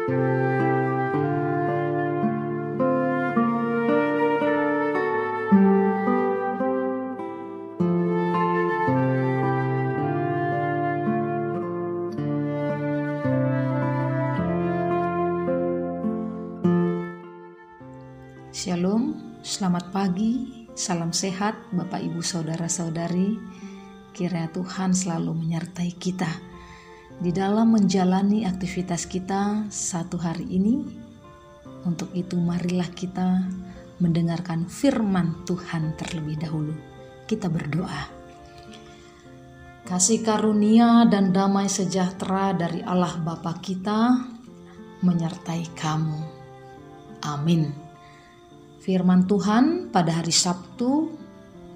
Shalom, selamat pagi, salam sehat Bapak Ibu Saudara-saudari. Kiranya Tuhan selalu menyertai kita di dalam menjalani aktivitas kita satu hari ini. Untuk itu marilah kita mendengarkan firman Tuhan terlebih dahulu. Kita berdoa. Kasih karunia dan damai sejahtera dari Allah Bapa kita menyertai kamu. Amin. Firman Tuhan pada hari Sabtu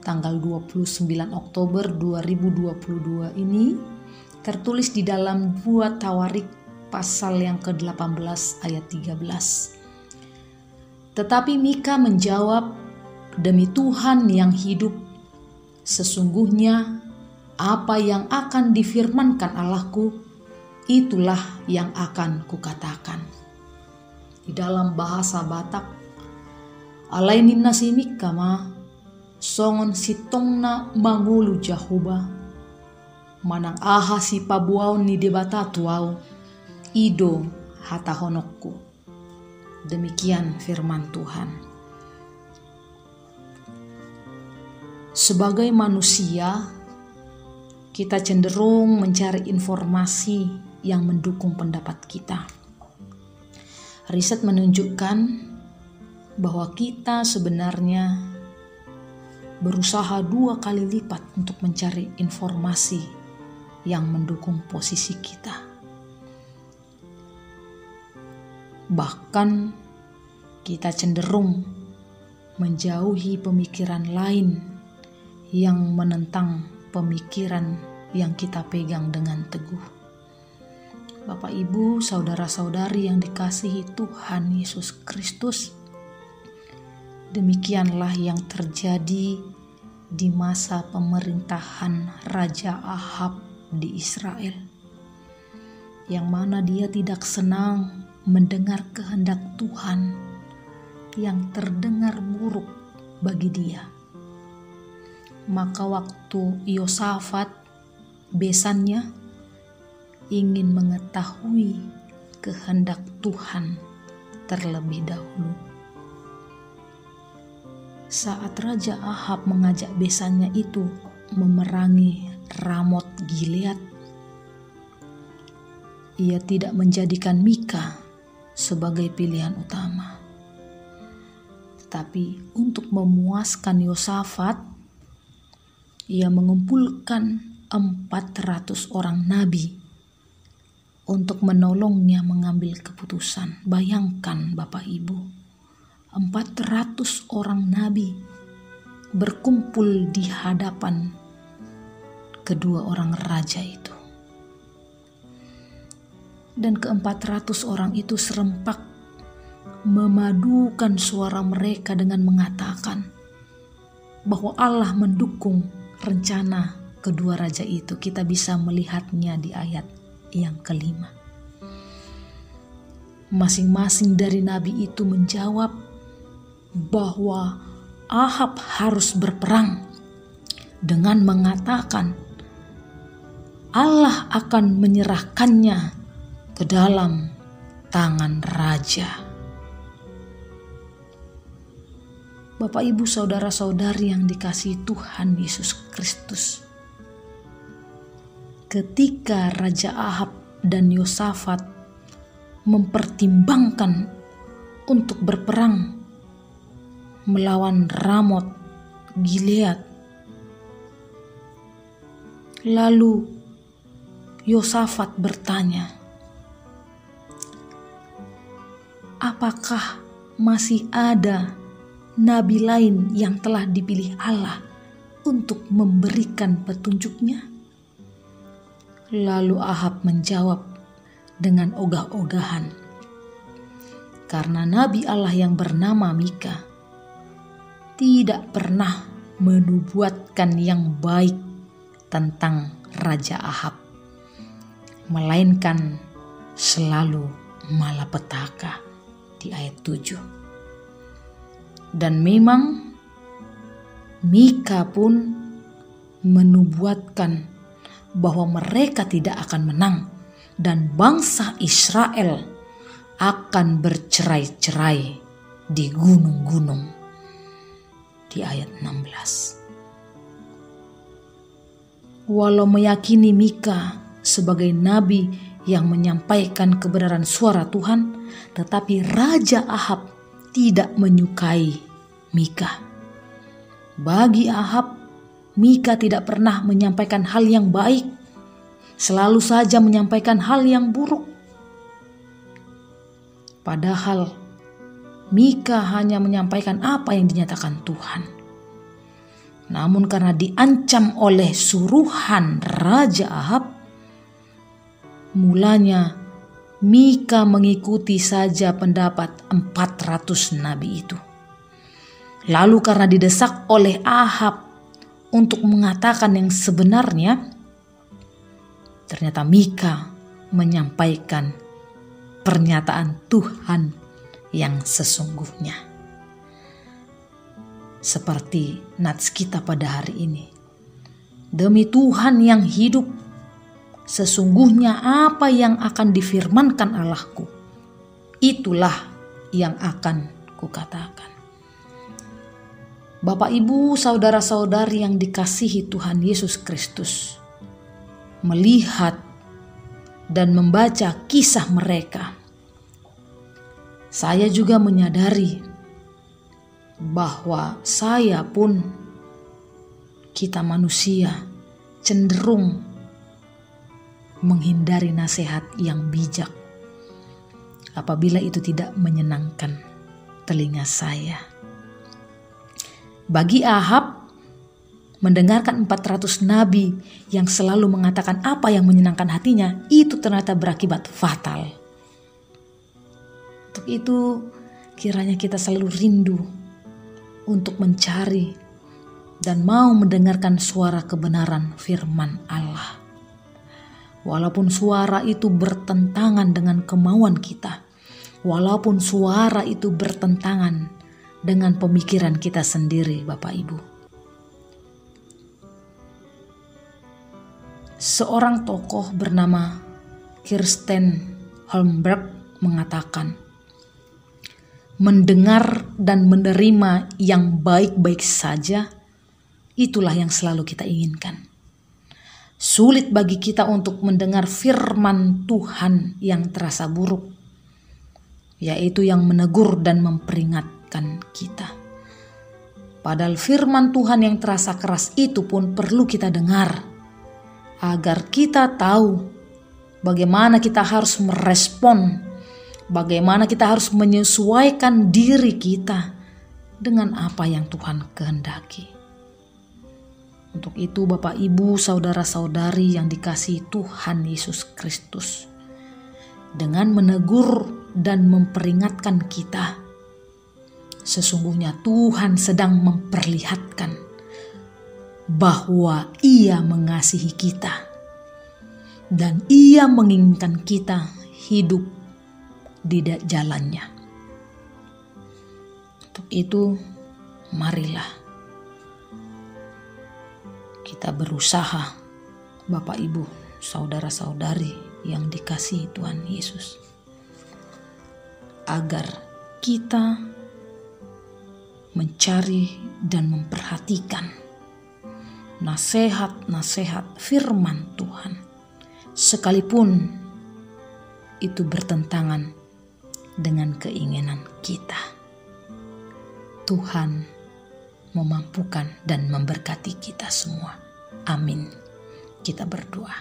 tanggal 29 Oktober 2022 ini tertulis di dalam 2 Tawarik pasal yang ke-18 ayat 13. Tetapi Mika menjawab, "Demi Tuhan yang hidup, sesungguhnya apa yang akan difirmankan Allahku, itulah yang akan kukatakan." Di dalam bahasa Batak, alainin nasi Mika ma songon sitongna mangulu jahuba manang aha si pabuau ni debata tuau ido hata honokku. Demikian firman Tuhan. Sebagai manusia, kita cenderung mencari informasi yang mendukung pendapat kita. Riset menunjukkan bahwa kita sebenarnya berusaha 2 kali lipat untuk mencari informasi yang mendukung posisi kita. Bahkan kita cenderung menjauhi pemikiran lain yang menentang pemikiran yang kita pegang dengan teguh. Bapak, Ibu, saudara-saudari yang dikasihi Tuhan Yesus Kristus, demikianlah yang terjadi di masa pemerintahan Raja Ahab di Israel, yang mana dia tidak senang mendengar kehendak Tuhan yang terdengar buruk bagi dia. Maka waktu Yosafat, besannya, ingin mengetahui kehendak Tuhan terlebih dahulu, saat Raja Ahab mengajak besannya itu memerangi Ramot Gilead, ia tidak menjadikan Mika sebagai pilihan utama. Tetapi untuk memuaskan Yosafat, ia mengumpulkan 400 orang nabi untuk menolongnya mengambil keputusan. Bayangkan Bapak Ibu, 400 orang nabi berkumpul di hadapan kedua orang raja itu. Dan ke-400 orang itu serempak memadukan suara mereka dengan mengatakan bahwa Allah mendukung rencana kedua raja itu. Kita bisa melihatnya di ayat yang ke-5. Masing-masing dari nabi itu menjawab bahwa Ahab harus berperang dengan mengatakan Allah akan menyerahkannya ke dalam tangan raja. Bapak, Ibu, saudara-saudari yang dikasihi Tuhan Yesus Kristus, ketika Raja Ahab dan Yosafat mempertimbangkan untuk berperang melawan Ramot Gilead, lalu Yosafat bertanya, apakah masih ada nabi lain yang telah dipilih Allah untuk memberikan petunjuknya? Lalu Ahab menjawab dengan ogah-ogahan, karena nabi Allah yang bernama Mika tidak pernah menubuatkan yang baik tentang Raja Ahab, melainkan selalu malapetaka di ayat 7. Dan memang Mika pun menubuatkan bahwa mereka tidak akan menang dan bangsa Israel akan bercerai-cerai di gunung-gunung di ayat 16. Walau meyakini Mika sebagai nabi yang menyampaikan kebenaran suara Tuhan, tetapi Raja Ahab tidak menyukai Mika. Bagi Ahab, Mika tidak pernah menyampaikan hal yang baik, selalu saja menyampaikan hal yang buruk. Padahal Mika hanya menyampaikan apa yang dinyatakan Tuhan. Namun karena diancam oleh suruhan Raja Ahab, mulanya Mika mengikuti saja pendapat 400 nabi itu. Lalu karena didesak oleh Ahab untuk mengatakan yang sebenarnya, ternyata Mika menyampaikan pernyataan Tuhan yang sesungguhnya. Seperti nats kita pada hari ini. Demi Tuhan yang hidup, sesungguhnya apa yang akan difirmankan Allahku, itulah yang akan kukatakan. Bapak, Ibu, saudara-saudari yang dikasihi Tuhan Yesus Kristus, melihat dan membaca kisah mereka, saya juga menyadari bahwa saya pun, kita manusia, cenderung menghindari nasihat yang bijak apabila itu tidak menyenangkan telinga saya. Bagi Ahab, mendengarkan 400 nabi yang selalu mengatakan apa yang menyenangkan hatinya, itu ternyata berakibat fatal. Untuk itu, kiranya kita selalu rindu untuk mencari dan mau mendengarkan suara kebenaran firman Allah. Walaupun suara itu bertentangan dengan kemauan kita, walaupun suara itu bertentangan dengan pemikiran kita sendiri, Bapak Ibu. Seorang tokoh bernama Kirsten Holmberg mengatakan, mendengar dan menerima yang baik-baik saja, itulah yang selalu kita inginkan. Sulit bagi kita untuk mendengar firman Tuhan yang terasa buruk, yaitu yang menegur dan memperingatkan kita. Padahal firman Tuhan yang terasa keras itu pun perlu kita dengar, agar kita tahu bagaimana kita harus merespon, bagaimana kita harus menyesuaikan diri kita dengan apa yang Tuhan kehendaki. Untuk itu Bapak, Ibu, saudara-saudari yang dikasihi Tuhan Yesus Kristus, dengan menegur dan memperingatkan kita, sesungguhnya Tuhan sedang memperlihatkan bahwa Ia mengasihi kita dan Ia menginginkan kita hidup di jalannya. Untuk itu, marilah kita berusaha, Bapak, Ibu, saudara-saudari yang dikasihi Tuhan Yesus, agar kita mencari dan memperhatikan nasihat-nasihat firman Tuhan, sekalipun itu bertentangan dengan keinginan kita. Tuhan memampukan dan memberkati kita semua. Amin. Kita berdoa.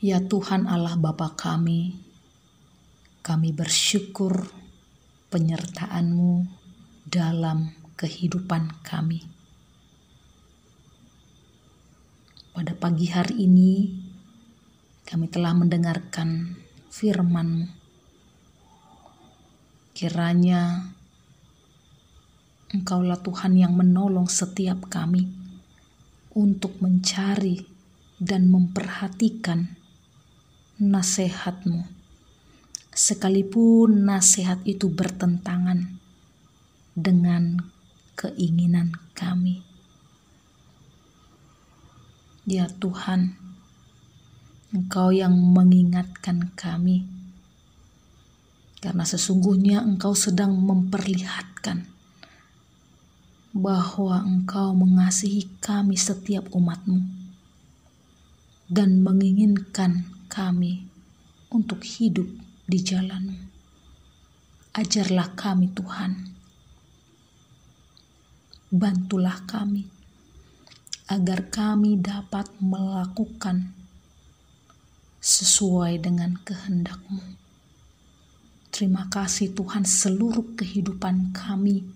Ya Tuhan Allah Bapa kami bersyukur penyertaan-Mu dalam kehidupan kami. Pada pagi hari ini kami telah mendengarkan firman-Mu. Kiranya Engkaulah Tuhan yang menolong setiap kami untuk mencari dan memperhatikan nasihat-Mu sekalipun nasihat itu bertentangan dengan keinginan kami. Ya Tuhan, Engkau yang mengingatkan kami, karena sesungguhnya Engkau sedang memperlihatkan bahwa Engkau mengasihi kami setiap umat-Mu dan menginginkan kami untuk hidup di jalan-Mu. Ajarlah kami Tuhan, bantulah kami agar kami dapat melakukan sesuai dengan kehendak-Mu. Terima kasih Tuhan, seluruh kehidupan kami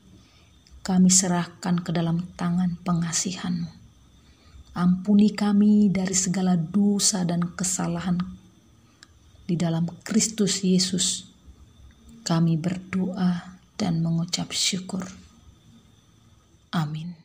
serahkan ke dalam tangan pengasihan-Mu. Ampuni kami dari segala dosa dan kesalahan. Di dalam Kristus Yesus kami berdoa dan mengucap syukur. Amin.